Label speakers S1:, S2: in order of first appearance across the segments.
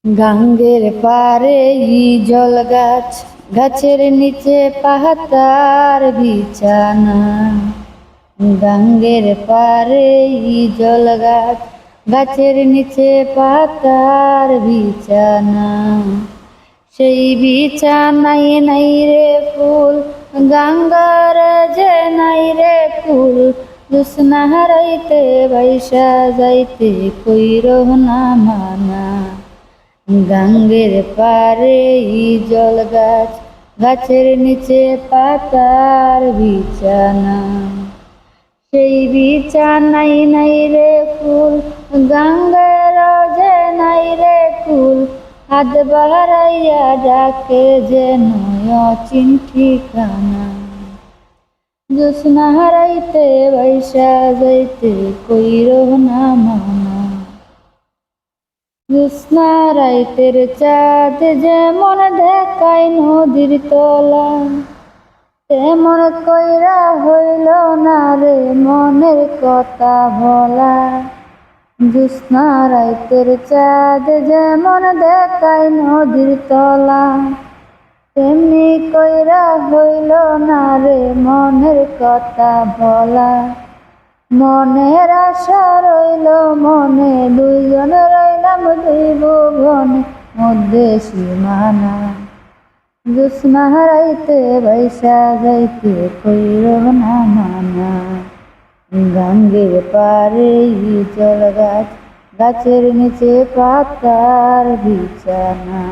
S1: গাঙ্গের পারে জল গাছ, গাছের নিচে পাতার বিছানা। গাঙ্গের পারে জল গাছ, গাছের নিচে পাতার বিছানা। সেই বিছানায় নাই রে ফুল, গঙ্গার যে নাই রে কুল। জ্যোৎস্না হারাইতে বাইসা যাইতে কইরো না মানা। গাঙ্গের পারে জল গাছ, গাছের নিচে পাতার বিছানা। সেই বিছানাই নাই রে ফুল, গঙ্গের যে নাই রে কুল। হাত বাড়াইয়া ডাকে যেন অচিন ঠিকানা। জ্যোৎস্না হারাইতে বাইসা যাইতে কইরো না মানা। জ্যোৎস্না রাইতের চাঁদ যেমন দেখায় নদীর তলা, তেমন কইরা হইল না রে মনের কথা বলা। জ্যোৎস্না রাইতের চাঁদ যেমন দেখায় নদীর তলা, তেমনি কইরা হইল না রে মনের কথা বলা। মনের আশা রইল মনে, দুইজন রইলাম দুই ভুবনে মধ্যে সীমানা। জ্যোৎস্না হারাইতে বাইসা যাইতে কইরো না মানা। গাঙ্গের পারে জল গাছ, গাছের নিচে পাতার বিছানা।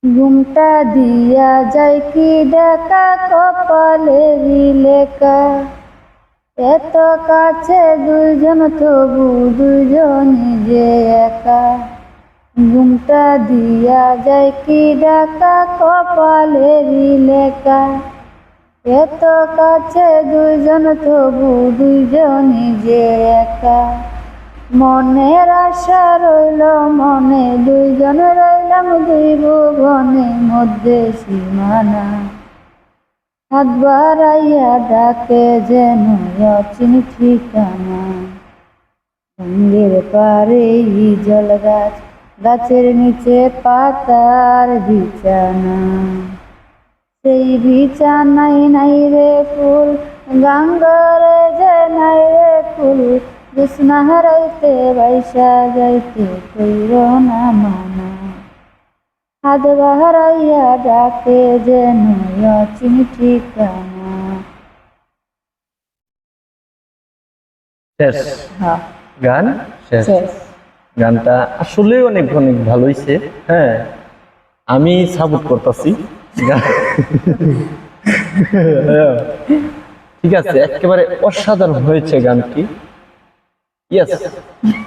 S1: ঘুমটা দিয়া যায় কি দেখা কপালেরই লেখা, এত কাছে দুইজন তবু দুইজনই যে একা। ঘুমটা দিয়া যায় কি ডাকা কপালেরই লেখা, এত কাছে দুইজন তবু দুইজনই যে একা। মনের আশা রইল মনে, দুইজন রইলাম দুই ভুবনে মধ্যে সীমানা। হাত বাড়াইয়া ডাকে যেন অচিন ঠিকানা। গাঙ্গের পারে জল গাছ, গাছের নিচে পাতার বিছানা। সেই বিছানাই নাই রে ফুল, গঙ্গার যে নাই রে কুল। জ্যোৎস্না হারাইতে বাইসা যাইতে কইরো না মানা। হাত বাড়াইয়া ডাকে যেন অচিন ঠিকানা।
S2: শেষ
S1: হ্যাঁ,
S2: গান শেষ।
S1: শেষ।
S2: গানটা আসলে অনেক অনেক ভালো হয়েছে। হ্যাঁ, আমি সাপোর্ট করতেছি। ঠিক আছে, একেবারে অসাধারণ হয়েছে গানটি। ইয়েস।